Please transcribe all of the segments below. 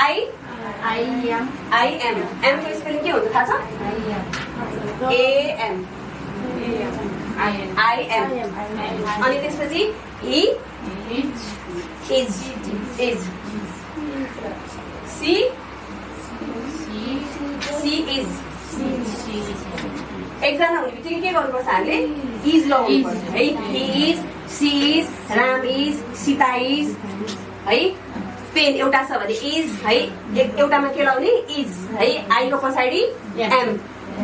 I am M को spelling के हुन्छ थाहा छ AM I am अनि त्यसपछि he is she is एकजना हुने बित्तिकै के गर्नुपर्छ हामीले इज लगाउनुपर्छ है he is she is Ram is Sita is है पेन एउटा छ भने इज है एउटामा के लाउने इज है आई को पछाडि एम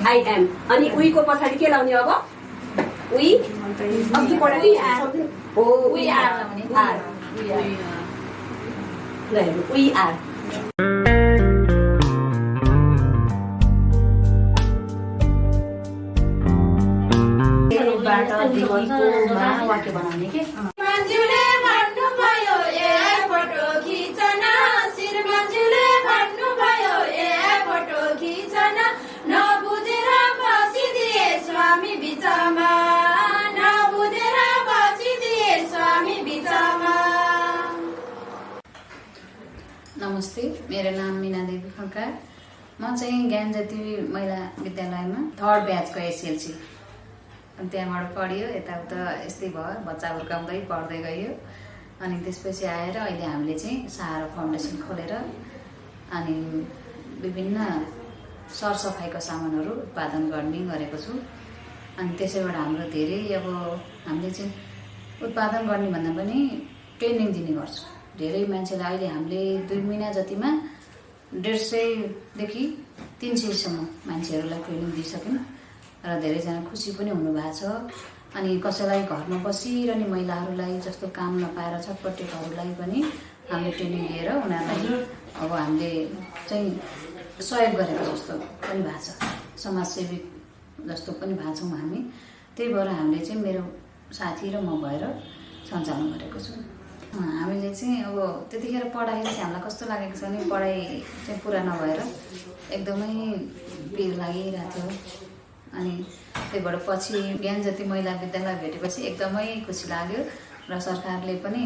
आई एम अनि वी को पछाडि के लाउने अब वी अस्ति पढाउने हो वी आर वी आर वाक्य बनाउने के मन्जुले भन्नुभयो ए फोटो खिचन शिर मन्जुले भन्नुभयो ए फोटो खिचन नबुझेर बसिदिए स्वामी बिचमा नबुझेर बसिदिए स्वामी बिचमा। नमस्ते, मेरो नाम मीना देवी खड्का। म चाहिँ ज्ञानज्योति महिला विद्यालयमा 3rd ब्याचको एसएलसी अनि त्यहाँबाट पढ्यो यताउता यस्तै भयो बच्चा हुर्काउँदै पढ्दै गयो अनि त्यसपछि आएर अहिले हामीले चाहिँ सहारा फाउन्डेसन खोलेर अनि विभिन्न सरसफाइका सामानहरू उत्पादन गर्ने गरेको छु अनि त्यसैबाट हाम्रो धेरै अब हामीले चाहिँ उत्पादन गर्ने भन्दा पनि ट्रेनिङ दिने गर्छौँ धेरै मान्छेलाई अहिले हामीले 2 महिना जतिमा 150 देखि 300 सम्म मान्छेहरूलाई ट्रेनिङ दिइसक्यौँ र धेरैजना खुसी पनि हुनुभएको छ अनि कसैलाई घरमा बसिरहने महिलाहरूलाई जस्तो काम नपाएर छटपटेहरूलाई पनि हामीले ट्रेनिङ दिएर उनीहरूलाई अब हामीले चाहिँ सहयोग गरेको जस्तो पनि भएको छ समाजसेवी जस्तो पनि भएको छौँ हामी त्यही भएर हामीले चाहिँ मेरो साथी र म भएर सञ्चालन गरेको छु हामीले चाहिँ अब त्यतिखेर पढाइले चाहिँ हामीलाई कस्तो लागेको छ भने पढाइ चाहिँ पुरा नभएर एकदमै पिर लागिरहेको थियो अनि त्यही भएर पछि ज्ञानज्योति महिला विद्यालय भेटेपछि एकदमै खुसी लाग्यो र सरकारले पनि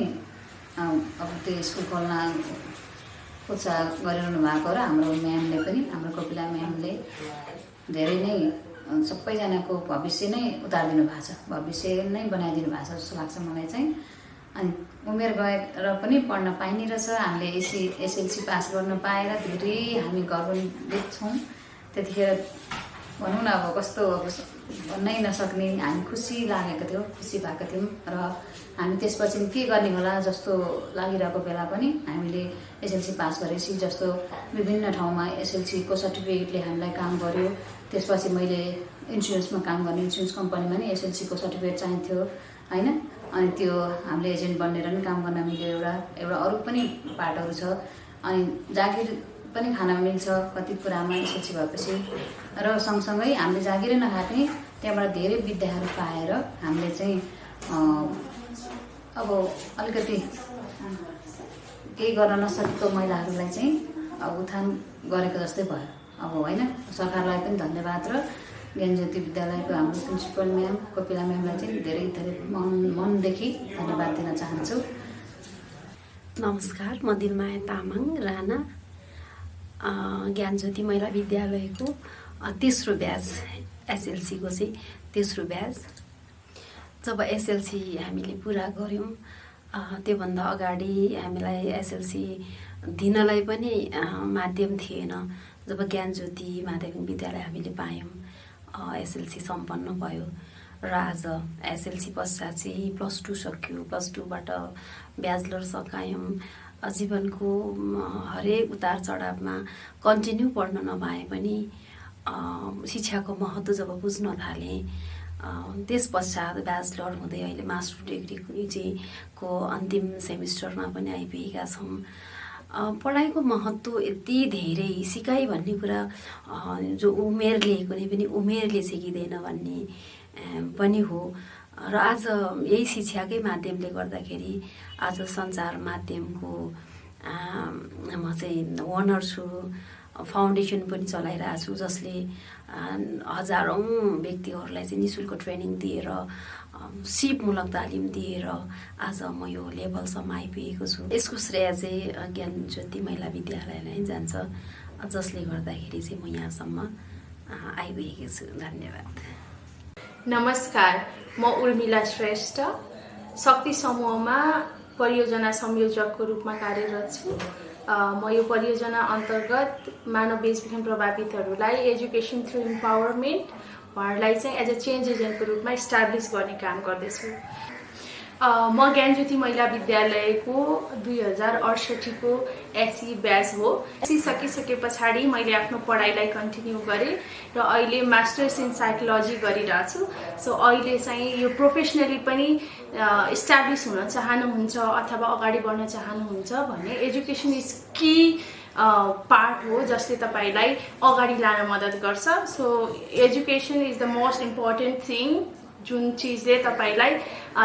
अब त्यो स्कुल खोल्न उत्साह गरिरहनु भएको र हाम्रो म्यामले पनि हाम्रो कपिला म्यामले धेरै नै सबैजनाको भविष्य नै उतारिदिनु भएको छ भविष्य नै बनाइदिनु भएको छ जस्तो लाग्छ मलाई चाहिँ अनि उमेर गएर पनि पढ्न पाइने रहेछ हामीले एसएलसी पास गर्न पाएर धेरै हामी गर्वित छौँ त्यतिखेर भनौँ न अब कस्तो भन्नै नसक्ने हामी खुसी लागेको थियो खुसी भएको थियौँ र हामी त्यसपछि के गर्ने होला जस्तो लागिरहेको बेला पनि हामीले एसएलसी पास गरेपछि जस्तो विभिन्न ठाउँमा एसएलसीको सर्टिफिकेटले हामीलाई काम गर्यो त्यसपछि मैले इन्सुरेन्समा काम गर्ने इन्सुरेन्स कम्पनीमा नि एसएलसीको सर्टिफिकेट चाहिन्थ्यो होइन अनि त्यो हामीले एजेन्ट बनेर नि काम गर्न मिल्यो एउटा अरू पनि पार्टहरू छ अनि जागिर पनि खान मिल्छ कति कुरामा एसएलसी भएपछि र सँगसँगै हामीले जागिरै नखाए पनि त्यहाँबाट धेरै विद्याहरू पाएर हामीले चाहिँ अब अलिकति केही गर्न नसकेको महिलाहरूलाई चाहिँ अब उत्थान गरेको जस्तै भयो अब होइन सरकारलाई पनि धन्यवाद र ज्ञानज्योति विद्यालयको हाम्रो प्रिन्सिपल म्याम कपिला म्यामलाई चाहिँ धेरै धेरै मनदेखि धन्यवाद दिन चाहन्छु। नमस्कार, म दिलमाया तामाङ राणा ज्ञानज्योति महिला विद्यालयको तेस्रो ब्याच एसएलसीको चाहिँ तेस्रो ब्याच। जब एसएलसी हामीले पुरा गऱ्यौँ त्योभन्दा अगाडि हामीलाई एसएलसी दिनलाई पनि माध्यम थिएन। जब ज्ञानज्योति माध्यमिक विद्यालय हामीले पायौँ एसएलसी सम्पन्न भयो र आज एसएलसी पश्चात चाहिँ +2 सक्यो +2बाट ब्याचलर सकायौँ। जीवनको हरेक उतार चढावमा कन्टिन्यू पढ्न नपाए पनि शिक्षाको महत्त्व जब बुझ्न थालेँ त्यस पश्चात ब्याचलर हुँदै अहिले मास्टर डिग्री चाहिँ को अन्तिम सेमिस्टरमा पनि आइपुगेका छौँ। पढाइको महत्त्व यति धेरै सिकाइ भन्ने कुरा जो उमेरले कुनै पनि उमेरले सिकिँदैन भन्ने पनि हो र आज यही शिक्षाकै माध्यमले गर्दाखेरि आज सञ्चार माध्यमको म चाहिँ ओनर छु। फाउन्डेसन पनि चलाइरहेको छु, जसले हजारौँ व्यक्तिहरूलाई चाहिँ निःशुल्क ट्रेनिङ दिएर सिपमूलक तालिम दिएर आज म यो लेभलसम्म आइपुगेको छु। यसको श्रेय चाहिँ ज्ञान ज्योति महिला विद्यालयलाई जान्छ, जसले गर्दाखेरि चाहिँ म यहाँसम्म आइपुगेको छु। धन्यवाद। नमस्कार, म उर्मिला श्रेष्ठ शक्ति समूहमा परियोजना संयोजकको रूपमा कार्यरत छु। म यो परियोजना अन्तर्गत मानव बेचबिखन प्रभावितहरूलाई एजुकेसन थ्रु इम्पावरमेन्ट उहाँहरूलाई चाहिँ एज अ चेन्ज एजेन्टको रूपमा इस्टाब्लिस गर्ने काम गर्दैछु। म ज्ञानज्योति महिला विद्यालयको 2068 को एससी ब्याच हो। एससी सकिसके पछाडि मैले आफ्नो पढाइलाई कन्टिन्यू गरेँ र अहिले मास्टर्स इन साइकोलोजी गरिरहेको छु। सो अहिले चाहिँ यो प्रोफेसनली पनि इस्टाब्लिस हुन चाहनुहुन्छ अथवा अगाडि बढ्न चाहनुहुन्छ भने एजुकेसन इज की पार्ट हो, जसले तपाईँलाई अगाडि लान मद्दत गर्छ। So education is the most important thing जुन चिजले तपाईँलाई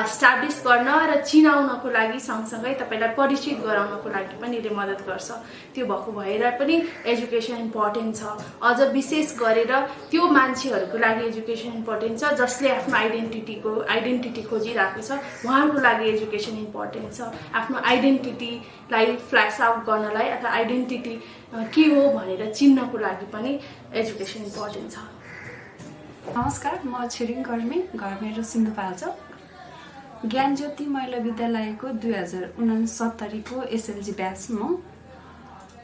स्टाब्लिस गर्न र चिनाउनको लागि सँगसँगै तपाईँलाई परिचित गराउनको लागि पनि यसले मद्दत गर्छ। त्यो भएको भएर पनि एजुकेसन इम्पोर्टेन्ट छ। अझ विशेष गरेर त्यो मान्छेहरूको लागि एजुकेसन इम्पोर्टेन्ट छ जसले आफ्नो आइडेन्टिटी खोजिरहेको छ, उहाँहरूको लागि एजुकेसन इम्पोर्टेन्ट छ। आफ्नो आइडेन्टिटीलाई फ्ल्यास आउट गर्नलाई अथवा आइडेन्टिटी के हो भनेर चिन्नको लागि पनि एजुकेसन इम्पोर्टेन्ट छ। नमस्कार, म छिरिङ कर्मी, घर मेरो सिन्धुपाल्चोक। ज्ञानज्योति महिला विद्यालयको 2069 को एसएलजी ब्याच म,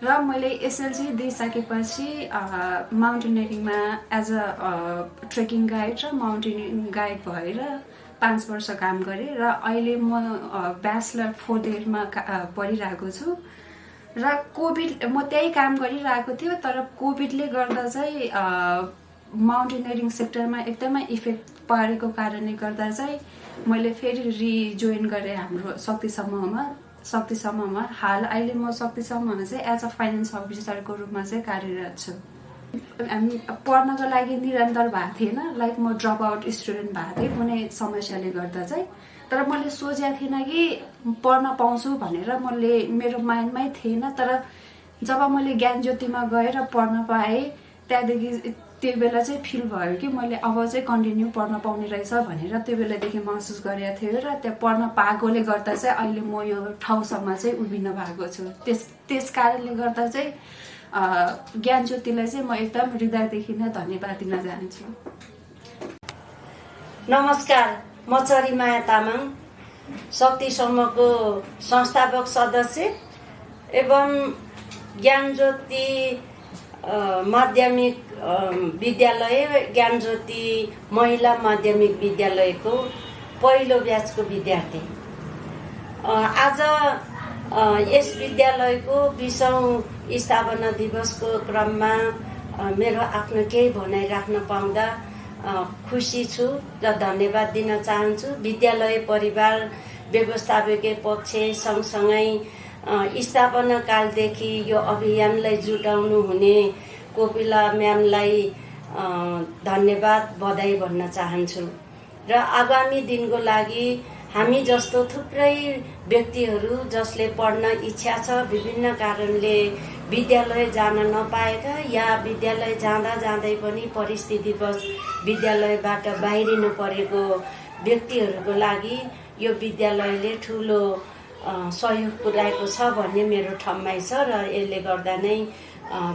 र मैले एसएलजी दिइसकेपछि माउन्टेनियरिङमा एज अ ट्रेकिङ गाइड र माउन्टेनियरिङ गाइड भएर 5 वर्ष काम गरेँ र अहिले म ब्याचलर 4th इयरमा पढिरहेको छु। र कोभिड म त्यही काम गरिरहेको थियो, तर कोभिडले गर्दा चाहिँ माउन्टेनियरिङ सेक्टरमा एकदमै इफेक्ट परेको कारणले गर्दा चाहिँ मैले फेरि रिजोइन गरेँ हाम्रो शक्ति समूहमा। हाल अहिले म शक्ति समूहमा चाहिँ एज अ फाइनेन्स अफिसरको रूपमा चाहिँ कार्यरत छु। हामी पढ्नको लागि निरन्तर भएको थिएन, लाइक म ड्रप आउट स्टुडेन्ट भएको थिएँ कुनै समस्याले गर्दा चाहिँ। तर मैले सोचेको थिइनँ कि पढ्न पाउँछु भनेर, मेरो माइन्डमै थिएन। तर जब मैले ज्ञानज्योतिमा गएर पढ्न पाएँ त्यहाँदेखि त्यो बेला चाहिँ फिल भयो कि मैले अब चाहिँ कन्टिन्यू पढ्न पाउने रहेछ भनेर त्यो बेलादेखि महसुस गरेको थियो। र त्यहाँ पढ्न पाएकोले गर्दा चाहिँ अहिले म यो ठाउँसम्म चाहिँ उभिन भएको छु। त्यस कारणले गर्दा चाहिँ ज्ञानज्योतिलाई चाहिँ म एकदम हृदयदेखि नै धन्यवाद दिन चाहन्छु। नमस्कार, म चरीमाया तामाङ, शक्ति समूहको संस्थापक सदस्य एवं ज्ञानज्योति माध्यमिक विद्यालय, ज्ञानज्योति महिला माध्यमिक विद्यालयको पहिलो ब्याचको विद्यार्थी। आज यस विद्यालयको 20औं स्थापना दिवसको क्रममा मेरो आफ्नो केही भनाइ राख्न पाउँदा खुसी छु र धन्यवाद दिन चाहन्छु। विद्यालय परिवार व्यवस्थापकीय पक्ष सँगसँगै स्थापना कालदेखि यो अभियानलाई जुटाउनु हुने कोपिला म्यामलाई धन्यवाद बधाई भन्न चाहन्छु। र आगामी दिनको लागि हामी जस्तो थुप्रै व्यक्तिहरू जसले पढ्न इच्छा छ, विभिन्न कारणले विद्यालय जान नपाएका या विद्यालय जाँदा जाँदै पनि परिस्थितिवश विद्यालयबाट बाहिरिनु परेको व्यक्तिहरूको लागि यो विद्यालयले ठुलो सहयोग पुर्याएको छ भन्ने मेरो ठम्माइ छ। र यसले गर्दा नै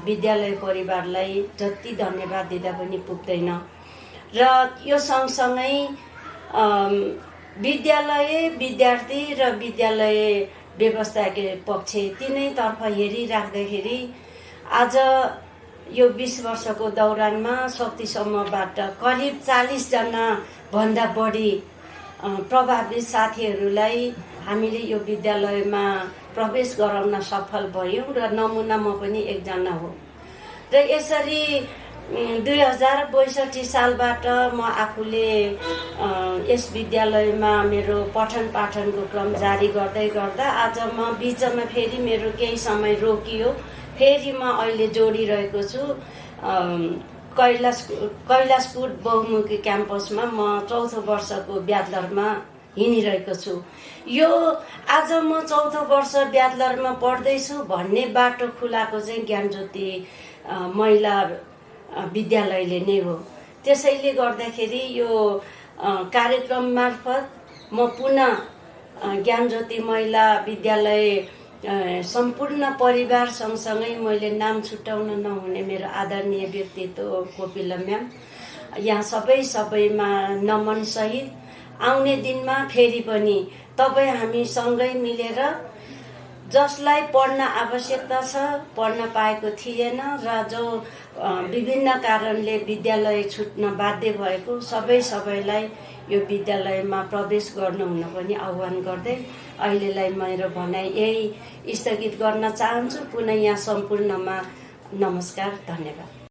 विद्यालय परिवारलाई जति धन्यवाद दिँदा पनि पुग्दैन। र यो सँगसँगै विद्यालय, विद्यार्थी र विद्यालय व्यवस्थाकीय पक्ष तिनैतर्फ हेरिराख्दाखेरि आज यो 20 वर्षको दौरानमा शक्ति समूहबाट करिब 40 जना भन्दा बढी प्रभावित साथीहरूलाई हामीले यो विद्यालयमा प्रवेश गराउन सफल भयौँ र नमुना म पनि एकजना हो। र यसरी 2062 सालबाट म आफूले यस विद्यालयमा मेरो पठन पाठनको क्रम जारी गर्दै गर्दा आज म बीचमा फेरि मेरो केही समय रोकियो, फेरि म अहिले जोडिरहेको छु। कैलाशपुर बहुमुखी क्याम्पसमा म 4औं वर्षको ब्याचलरमा हिँडिरहेको छु। यो आज म 4औं वर्ष ब्याचलरमा पढ्दैछु भन्ने बाटो खुलाएको चाहिँ ज्ञानज्योति महिला विद्यालयले नै हो। त्यसैले गर्दाखेरि यो कार्यक्रम मार्फत म पुनः ज्ञानज्योति महिला विद्यालय सम्पूर्ण परिवार सँगसँगै मैले नाम छुट्याउन नहुने मेरो आदरणीय व्यक्तित्व कोपिला म्याम, यहाँ सबैमा नमन सहित आउने दिनमा फेरि पनि तपाईँ हामी सँगै मिलेर जसलाई पढ्न आवश्यकता छ, पढ्न पाएको थिएन र जो विभिन्न कारणले विद्यालय छुट्न बाध्य भएको सबैलाई यो विद्यालयमा प्रवेश गर्नुहुन पनि आह्वान गर्दै अहिलेलाई मेरो भनाइ यही स्थगित गर्न चाहन्छु। पुनः यहाँ सम्पूर्णमा नमस्कार, धन्यवाद।